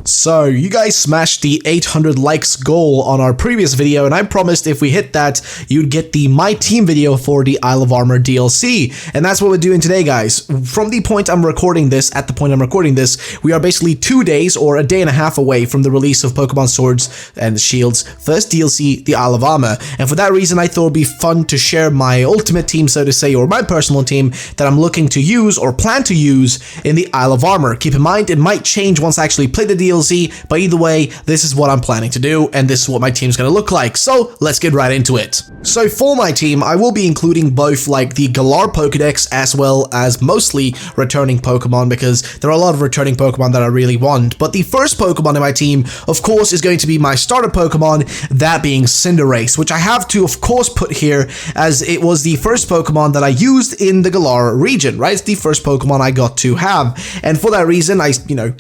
So, you guys smashed the 800 likes goal on our previous video, and I promised if we hit that, you'd get the My Team video for the Isle of Armor DLC. And that's what we're doing today, guys. From the point I'm recording this, at the point I'm recording this, we are basically 2 days or a day and a half away from the release of Pokemon Swords and Shield's first DLC, the Isle of Armor. And for that reason, I thought it'd be fun to share my ultimate team, so to say, or my personal team that I'm looking to use or plan to use in the Isle of Armor. Keep in mind, it might change once I actually play the DLC, but either way, this is what I'm planning to do, and this is what my team's gonna look like, so let's get right into it. So for my team, I will be including both like the Galar Pokedex as well as mostly returning Pokemon, because there are a lot of returning Pokemon that I really want, but the first Pokemon in my team, of course, is going to be my starter Pokemon, that being Cinderace, which I have to, of course, put here as it was the first Pokemon that I used in the Galar region, right? It's the first Pokemon I got to have, and for that reason, I,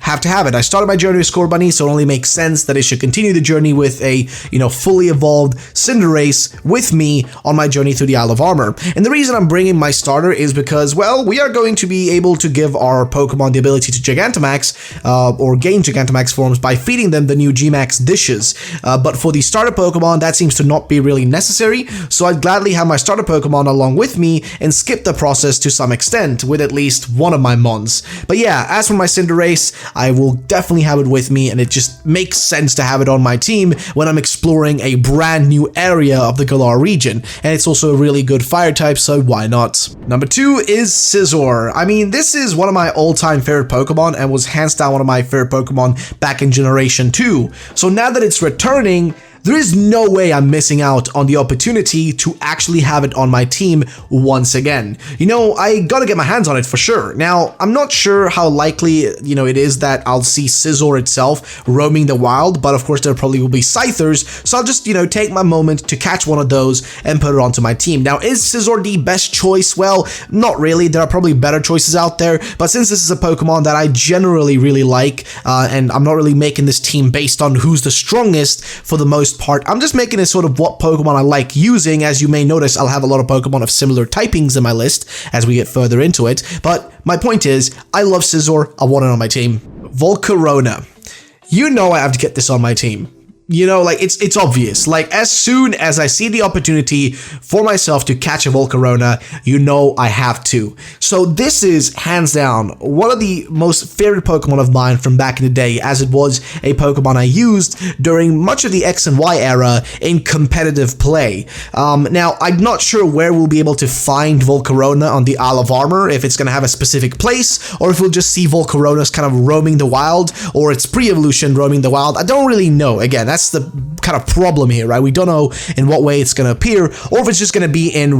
have to have it. I started my journey with Scorbunny, so it only makes sense that it should continue the journey with a, fully evolved Cinderace with me on my journey through the Isle of Armor. And the reason I'm bringing my starter is because, well, we are going to be able to give our Pokemon the ability to Gigantamax, or gain Gigantamax forms by feeding them the new Gmax dishes. But for the starter Pokemon, that seems to not be really necessary, so I'd gladly have my starter Pokemon along with me and skip the process to some extent with at least one of my Mons. But yeah, as for my Cinderace, I will definitely have it with me, and it just makes sense to have it on my team when I'm exploring a brand new area of the Galar region, and it's also a really good fire type, so why not? Number 2 is Scizor. I mean, this is one of my all-time favorite Pokemon and was hands down one of my favorite Pokemon back in Generation 2. So now that it's returning, there is no way I'm missing out on the opportunity to actually have it on my team once again. I gotta get my hands on it for sure. Now, I'm not sure how likely, it is that I'll see Scizor itself roaming the wild, but of course there probably will be Scythers, so I'll just, take my moment to catch one of those and put it onto my team. Now, is Scizor the best choice? Well, not really. There are probably better choices out there, but since this is a Pokemon that I generally really like, and I'm not really making this team based on who's the strongest for the most part, I'm just making it sort of what Pokemon I like using. As you may notice, I'll have a lot of Pokemon of similar typings in my list as we get further into it, but my point is, I love Scizor, I want it on my team. Volcarona. I have to get this on my team. It's obvious. As soon as I see the opportunity for myself to catch a Volcarona, I have to. So this is, hands down, one of the most favorite Pokemon of mine from back in the day, as it was a Pokemon I used during much of the X and Y era in competitive play. Now, I'm not sure where we'll be able to find Volcarona on the Isle of Armor, if it's going to have a specific place, or if we'll just see Volcaronas kind of roaming the wild, or its pre-evolution roaming the wild. I don't really know. Again, that's the kind of problem here, right? We don't know in what way it's going to appear, or if it's just going to be in,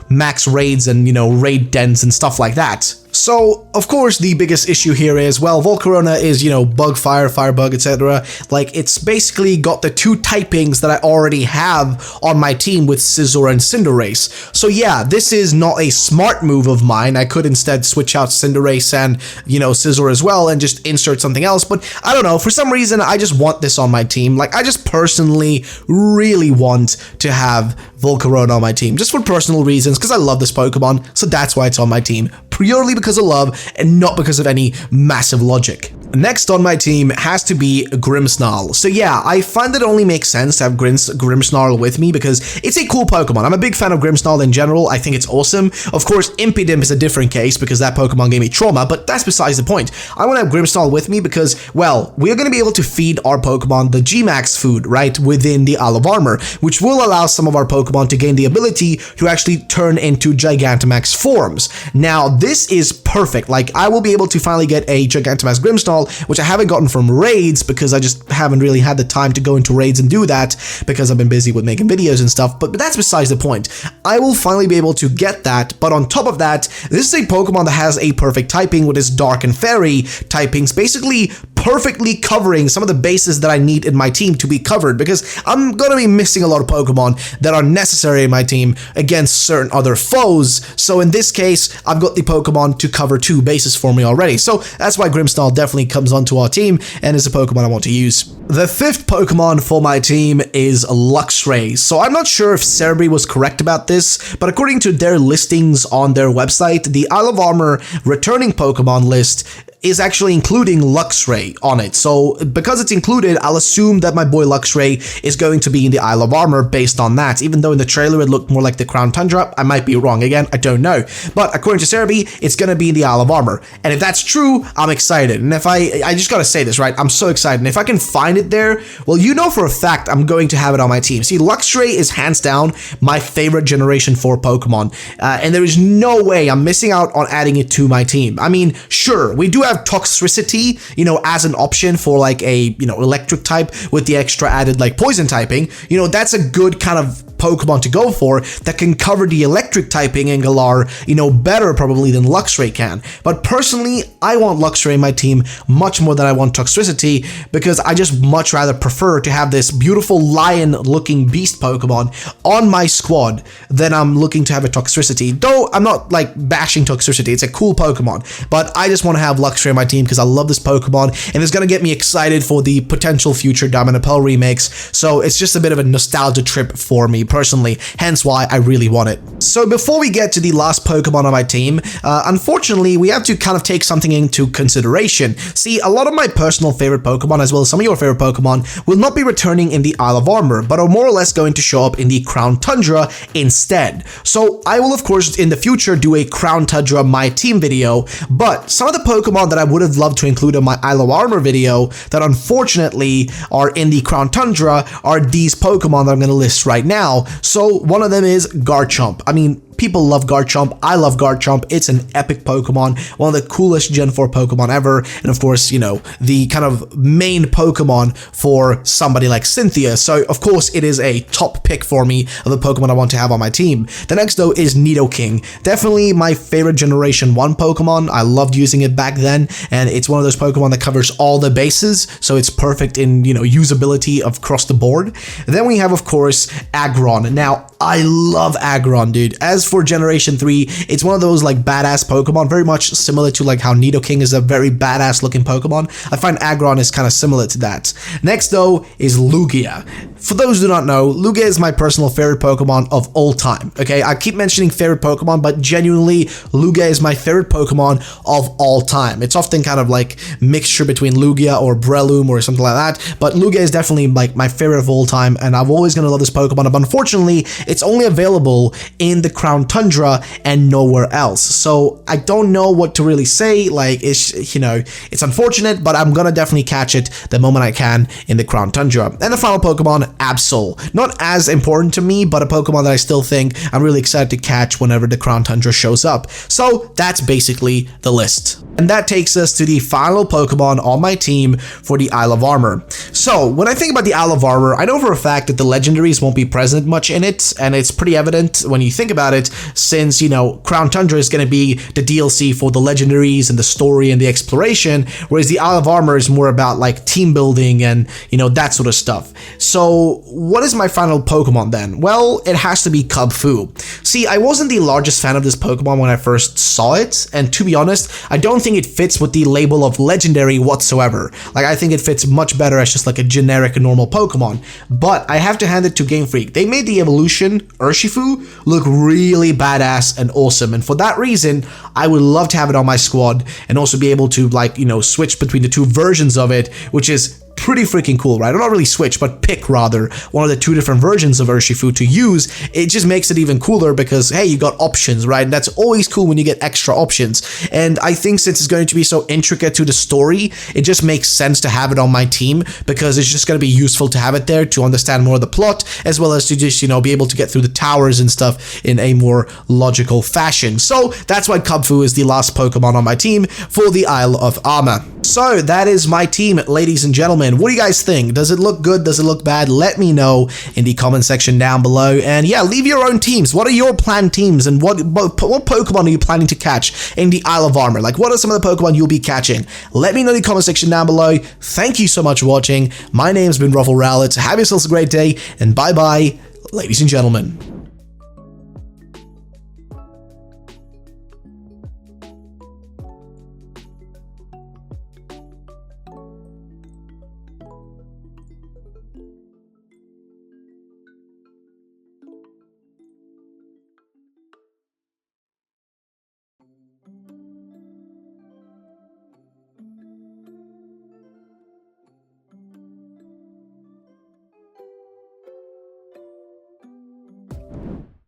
max raids and, raid dens and stuff like that. So, of course, the biggest issue here is, well, Volcarona is, bug fire, firebug, etc. It's basically got the two typings that I already have on my team with Scizor and Cinderace. So yeah, this is not a smart move of mine. I could instead switch out Cinderace and, Scizor as well and just insert something else, but I don't know, for some reason, I just want this on my team. I just personally really want to have Volcarona on my team, just for personal reasons, because I love this Pokemon, so that's why it's on my team. Purely because of love and not because of any massive logic. Next on my team has to be Grimmsnarl. So yeah, I find that it only makes sense to have Grimmsnarl with me because it's a cool Pokemon. I'm a big fan of Grimmsnarl in general. I think it's awesome. Of course, Impidimp is a different case because that Pokemon gave me trauma, but that's besides the point. I want to have Grimmsnarl with me because, well, we're going to be able to feed our Pokemon the Gmax food, right, within the Isle of Armor, which will allow some of our Pokemon to gain the ability to actually turn into Gigantamax forms. Now, this is perfect. I will be able to finally get a Gigantamax Grimmsnarl, which I haven't gotten from raids because I just haven't really had the time to go into raids and do that because I've been busy with making videos and stuff, but that's besides the point. I will finally be able to get that, but on top of that, this is a Pokemon that has a perfect typing with its Dark and Fairy typings, basically perfectly covering some of the bases that I need in my team to be covered, because I'm going to be missing a lot of Pokemon that are necessary in my team against certain other foes. So in this case, I've got the Pokemon to cover 2 bases for me already. So that's why Grimmsnarl definitely comes onto our team and is a Pokemon I want to use. The 5th Pokemon for my team is Luxray. So I'm not sure if Cerebi was correct about this, but according to their listings on their website, the Isle of Armor returning Pokemon list is actually including Luxray on it. So because it's included, I'll assume that my boy Luxray is going to be in the Isle of Armor based on that. Even though in the trailer it looked more like the Crown Tundra, I might be wrong again, I don't know. But according to Cerebi, it's going to be in the Isle of Armor. And if that's true, I'm excited. And if I just gotta say this, right? I'm so excited. And if I can find it there, well, you know for a fact I'm going to have it on my team. See, Luxray is hands down my favorite Generation 4 Pokemon. And there is no way I'm missing out on adding it to my team. I mean, sure, we do have Toxtricity, you know, as an option for like a, you know, electric type with the extra added like poison typing. You know, that's a good kind of Pokemon to go for that can cover the electric typing in Galar, you know, better probably than Luxray can. But personally, I want Luxray in my team much more than I want Toxtricity, because I just much rather prefer to have this beautiful lion-looking beast Pokemon on my squad than I'm looking to have a Toxtricity. Though I'm not like bashing Toxtricity, it's a cool Pokemon, but I just want to have Luxray in my team because I love this Pokemon and it's going to get me excited for the potential future Diamond and Pearl remakes. So it's just a bit of a nostalgia trip for me personally, hence why I really want it. So before we get to the last Pokemon on my team, unfortunately we have to kind of take something into consideration. See, a lot of my personal favorite Pokemon, as well as some of your favorite Pokemon, will not be returning in the Isle of Armor, but are more or less going to show up in the Crown Tundra instead. So I will of course in the future do a Crown Tundra my team video, but some of the Pokemon that I would have loved to include in my Isle of Armor video that unfortunately are in the Crown Tundra are these Pokemon that I'm going to list right now. So one of them is Garchomp. I mean, people love Garchomp. I love Garchomp. It's an epic Pokemon, one of the coolest Gen 4 Pokemon ever, and of course, you know, the kind of main Pokemon for somebody like Cynthia. So of course, it is a top pick for me of the Pokemon I want to have on my team. The next though is Nidoking. Definitely my favorite Generation 1 Pokemon. I loved using it back then, and it's one of those Pokemon that covers all the bases, so it's perfect in, you know, usability across the board. Then we have, of course, Aggron. Now, I love Aggron, dude. As for Generation 3, it's one of those like badass Pokemon, very much similar to like how Nidoking is a very badass looking Pokemon. I find Aggron is kind of similar to that. Next though is Lugia. For those who do not know, Lugia is my personal favorite Pokemon of all time. Okay, I keep mentioning favorite Pokemon, but genuinely, Lugia is my favorite Pokemon of all time. It's often kind of like mixture between Lugia or Breloom or something like that, but Lugia is definitely like my favorite of all time, and I'm always gonna love this Pokemon. But unfortunately, it's only available in the Crown Tundra and nowhere else. So I don't know what to really say. Like, it's, you know, it's unfortunate, but I'm gonna definitely catch it the moment I can in the Crown Tundra. And the final Pokemon, Absol. Not as important to me, but a Pokemon that I still think I'm really excited to catch whenever the Crown Tundra shows up. So that's basically the list. And that takes us to the final Pokemon on my team for the Isle of Armor. So when I think about the Isle of Armor, I know for a fact that the legendaries won't be present much in it, and it's pretty evident when you think about it, since, you know, Crown Tundra is going to be the DLC for the legendaries and the story and the exploration, whereas the Isle of Armor is more about like team building and, you know, that sort of stuff. So what is my final Pokemon then? Well, it has to be Kubfu. See, I wasn't the largest fan of this Pokemon when I first saw it, and to be honest, I don't think it fits with the label of legendary whatsoever. Like, I think it fits much better as just like a generic normal Pokemon. But I have to hand it to Game Freak. They made the evolution, Urshifu, look really badass and awesome, and for that reason, I would love to have it on my squad and also be able to, like, you know, switch between the two versions of it, which is pretty freaking cool, right? Or not really switch, but pick rather one of the two different versions of Urshifu to use. It just makes it even cooler because, hey, you got options, right? And that's always cool when you get extra options. And I think since it's going to be so intricate to the story, it just makes sense to have it on my team because it's just going to be useful to have it there to understand more of the plot, as well as to just, you know, be able to get through the towers and stuff in a more logical fashion. So that's why Kubfu is the last Pokemon on my team for the Isle of Armor. So that is my team, ladies and gentlemen. What do you guys think? Does it look good? Does it look bad? Let me know in the comment section down below. And yeah, leave your own teams. What are your planned teams, and what Pokemon are you planning to catch in the Isle of Armor? Like, what are some of the Pokemon you'll be catching? Let me know in the comment section down below. Thank you so much for watching. My name's been Ruffle Rowlett. Have yourselves a great day, and bye-bye, ladies and gentlemen.